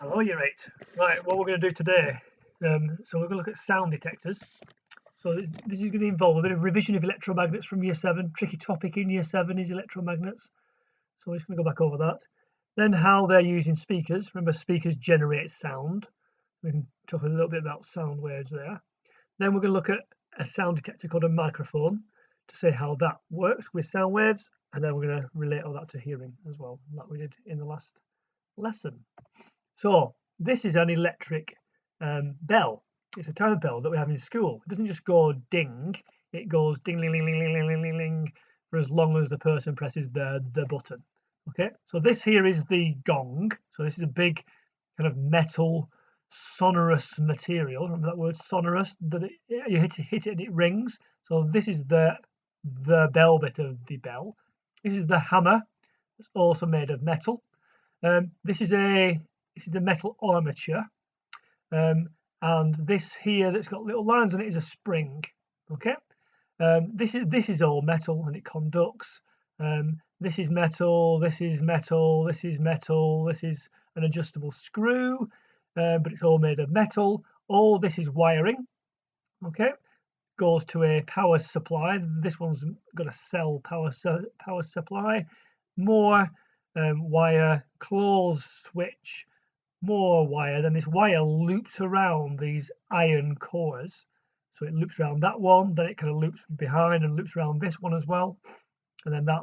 Hello, Year 8. Right, what we're going to do today, so we're going to look at sound detectors. So this is going to involve a bit of revision of electromagnets from Year 7. Tricky topic in Year 7 is electromagnets. So we're just going to go back over that. Then how they're using speakers. Remember, speakers generate sound. We can talk a little bit about sound waves there. Then we're going to look at a sound detector called a microphone to say how that works with sound waves. And then we're going to relate all that to hearing as well, like we did in the last lesson. So this is an electric bell. It's a type of bell that we have in school. It doesn't just go ding, it goes ding, ling, ling, ling, ling, ling, ling, ling, ling, for as long as the person presses the button. Okay, so this here is the gong. So this is a big kind of metal sonorous material. Remember that word sonorous? That you hit it and it rings. So this is the bell bit of the bell. This is the hammer. It's also made of metal. This is a metal armature, and this here that's got little lines on it is a spring. Okay, this is all metal and it conducts. This is metal. This is metal. This is metal. This is an adjustable screw, but it's all made of metal. All this is wiring. Okay, goes to a power supply. This one's got a cell power supply. More wire, close switch, more wire. Then this wire loops around these iron cores. So it loops around that one, then it kind of loops behind and loops around this one as well. And then that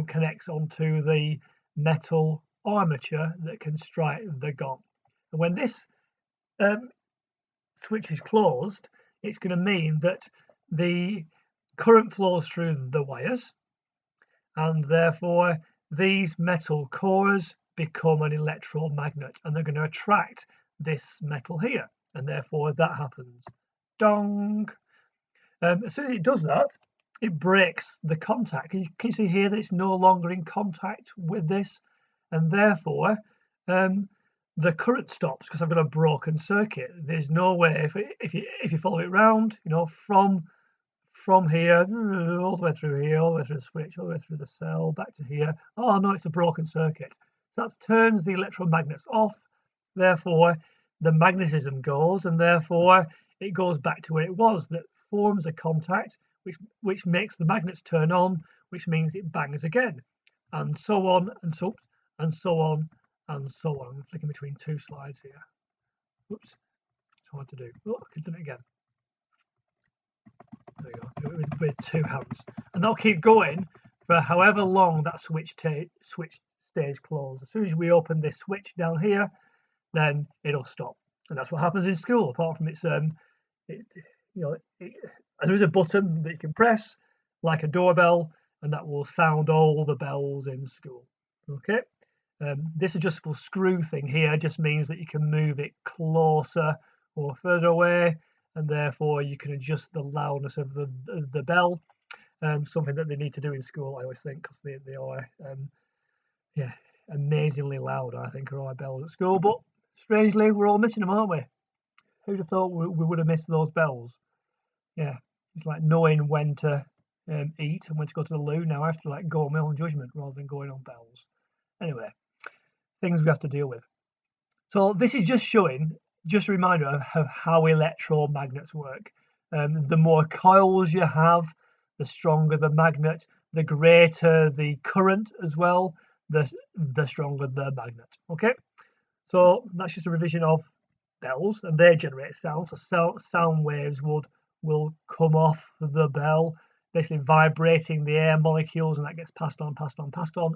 connects onto the metal armature that can strike the gong. And when this switch is closed, it's going to mean that the current flows through the wires, and therefore these metal cores become an electromagnet, and they're going to attract this metal here, and therefore that happens. Dong. As soon as it does that, it breaks the contact. Can you see here that it's no longer in contact with this, and therefore the current stops because I've got a broken circuit. There's no way if you follow it round, you know, from here all the way through here, all the way through the switch, all the way through the cell, back to here. Oh no, it's a broken circuit. That turns the electromagnets off. Therefore, the magnetism goes, and therefore it goes back to where it was. That forms a contact, which makes the magnets turn on, which means it bangs again, and so on and so and so on and so on. I'm flicking between two slides here. Oops, it's hard to do. Oh, I could do it again. There we go. Do it with two hands, and they'll keep going for however long that switch stays closed. As soon as we open this switch down here, then it'll stop, and that's what happens in school. Apart from there's a button that you can press like a doorbell, and that will sound all the bells in school. Okay. This adjustable screw thing here just means that you can move it closer or further away, and therefore you can adjust the loudness of the bell. Something that they need to do in school, I always think, because they are amazingly loud, I think, are our bells at school. But strangely, we're all missing them, aren't we? Who'd have thought we would have missed those bells? Yeah, it's like knowing when to eat and when to go to the loo. Now I have to like go on my own judgment rather than going on bells. Anyway, things we have to deal with. So this is just a reminder of how electromagnets work. The more coils you have, the stronger the magnet, the greater the current as well, the stronger the magnet. Okay, so that's just a revision of bells, and they generate sound. So sound waves will come off the bell, basically vibrating the air molecules, and that gets passed on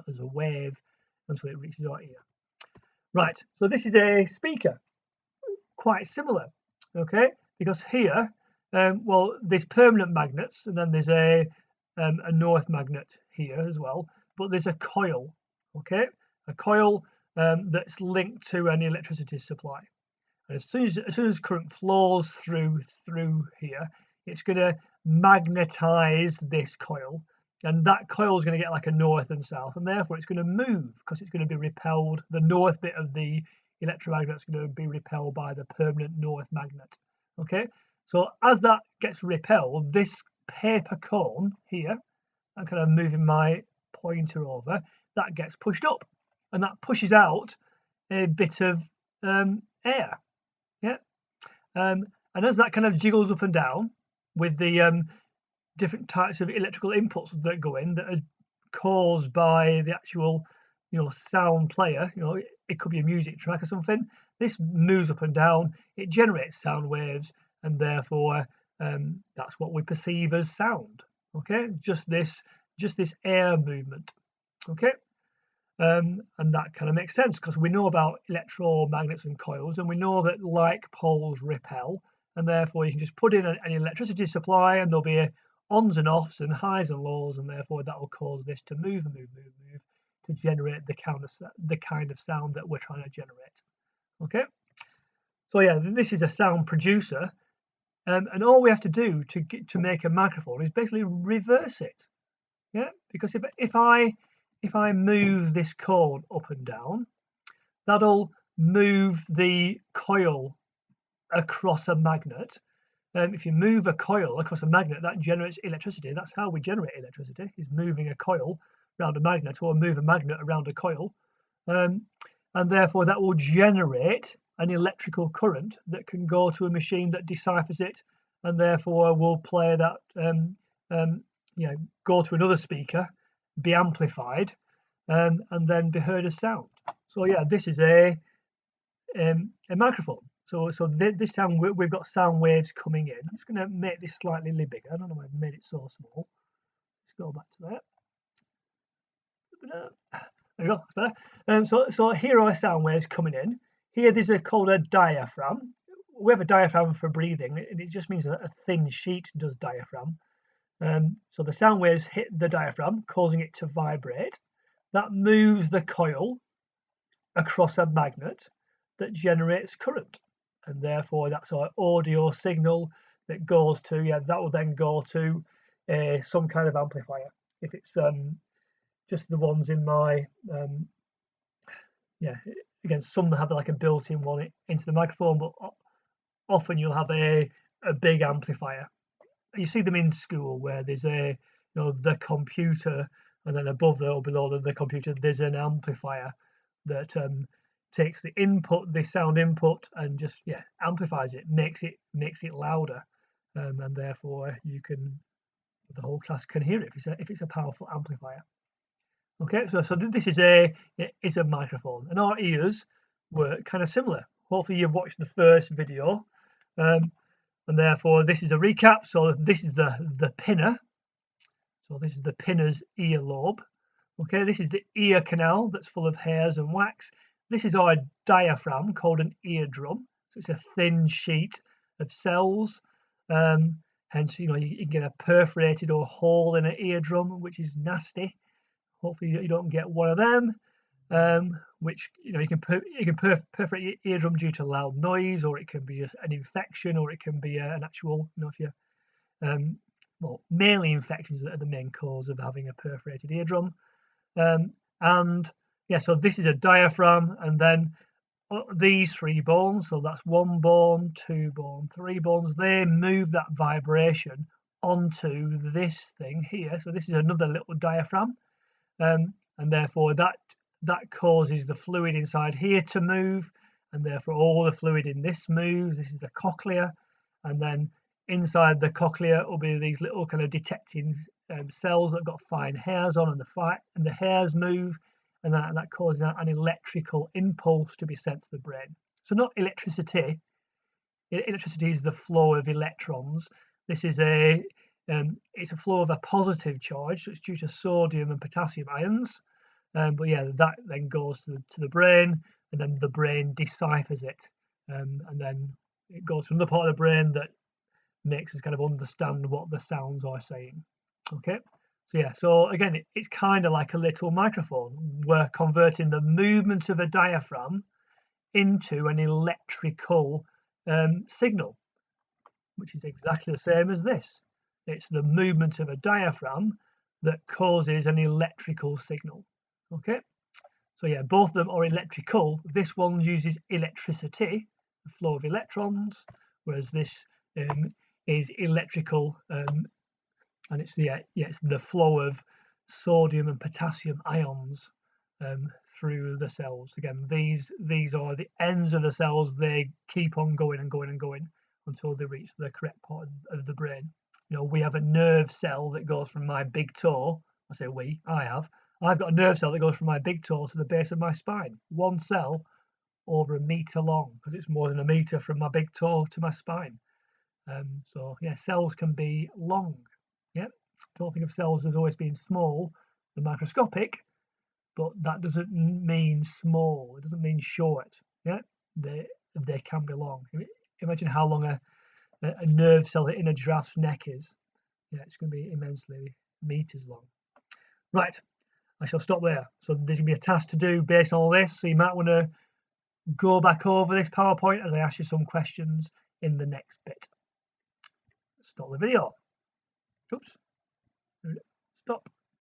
as a wave until it reaches our ear. Right, so this is a speaker, quite similar, okay, because here, there's permanent magnets, and then there's a north magnet here as well, but there's a coil, okay, a coil that's linked to an electricity supply. And as soon as current flows through here, it's going to magnetize this coil, and that coil is going to get like a north and south, and therefore it's going to move because it's going to be repelled. The north bit of the electromagnet is going to be repelled by the permanent north magnet. Okay, so as that gets repelled, this paper cone here, I'm kind of moving my pointer over, that gets pushed up, and that pushes out a bit of air. Yeah. And as that kind of jiggles up and down with the different types of electrical inputs that go in that are caused by the actual, sound player, it could be a music track or something. This moves up and down, it generates sound waves, and therefore that's what we perceive as sound. Okay, just this air movement. Okay. And that kind of makes sense because we know about electromagnets and coils, and we know that like poles repel, and therefore you can just put in an electricity supply and there'll be ons and offs and highs and lows, and therefore that will cause this to move to generate the kind of sound that we're trying to generate. Okay, so yeah, this is a sound producer, and all we have to do to make a microphone is basically reverse it. Yeah, because if I move this cone up and down, that'll move the coil across a magnet. If you move a coil across a magnet, that generates electricity. That's how we generate electricity, is moving a coil around a magnet, or move a magnet around a coil. And therefore that will generate an electrical current that can go to a machine that deciphers it, and therefore will play that, go to another speaker, be amplified, and then be heard as sound. So yeah, this is a microphone. So this time we've got sound waves coming in. I'm just going to make this slightly bigger. I don't know why I've made it so small. Let's go back to that. There we go. That's better. So here are sound waves coming in. Here there's called a diaphragm. We have a diaphragm for breathing, and it just means that a thin sheet does diaphragm. So the sound waves hit the diaphragm, causing it to vibrate. That moves the coil across a magnet that generates current, and therefore that's our audio signal that goes to, that will then go to some kind of amplifier. If it's just the ones in my again, some have like a built-in one into the microphone, but often you'll have a big amplifier. You see them in school where there's the computer, and then above or below the computer there's an amplifier that takes the sound input, and just amplifies it, makes it louder, and therefore the whole class can hear it if it's a powerful amplifier. Okay, so this is a microphone, and our ears work kind of similar. Hopefully you've watched the first video, and therefore this is a recap. So this is the pinna. So this is the pinna's earlobe. Okay, this is the ear canal that's full of hairs and wax. This is our diaphragm, called an eardrum. So it's a thin sheet of cells. Hence, you can get a perforated or hole in an eardrum, which is nasty. Hopefully you don't get one of them, which you can perforate your eardrum due to loud noise, or it can be an infection, or it can be an actual, if you mainly infections that are the main cause of having a perforated eardrum. So this is a diaphragm, and then these three bones, so that's one bone, two bone, three bones, they move that vibration onto this thing here. So this is another little diaphragm, and therefore that causes the fluid inside here to move, and therefore all the fluid in this moves. This is the cochlea, and then inside the cochlea will be these little kind of detecting cells that have got fine hairs on, and the hairs move, and that causes an electrical impulse to be sent to the brain. So not electricity. Electricity is the flow of electrons. This is it's a flow of a positive charge, so it's due to sodium and potassium ions. But that then goes to the brain, and then the brain deciphers it, and then it goes to another part of the brain that makes us kind of understand what the sounds are saying. Okay, so again, it's kind of like a little microphone. We're converting the movement of a diaphragm into an electrical signal, which is exactly the same as this. It's the movement of a diaphragm that causes an electrical signal. Okay, so both of them are electrical. This one uses electricity, the flow of electrons, whereas this is electrical, and it's the flow of sodium and potassium ions, through the cells. Again, these are the ends of the cells. They keep on going and going and going until they reach the correct part of the brain. You know, we have a nerve cell that goes from my big toe. I say we, I've got a nerve cell that goes from my big toe to the base of my spine. One cell over 1 meter long, because it's more than 1 meter from my big toe to my spine. So yeah, cells can be long. Yeah, don't think of cells as always being small and microscopic, but that doesn't mean small. It doesn't mean short. Yeah, they can be long. Imagine how long a nerve cell in a giraffe's neck is. Yeah, it's going to be immensely meters long. Right, I shall stop there. So there's going to be a task to do based on all this. So you might want to go back over this PowerPoint as I ask you some questions in the next bit. Stop the video. Oops. Stop.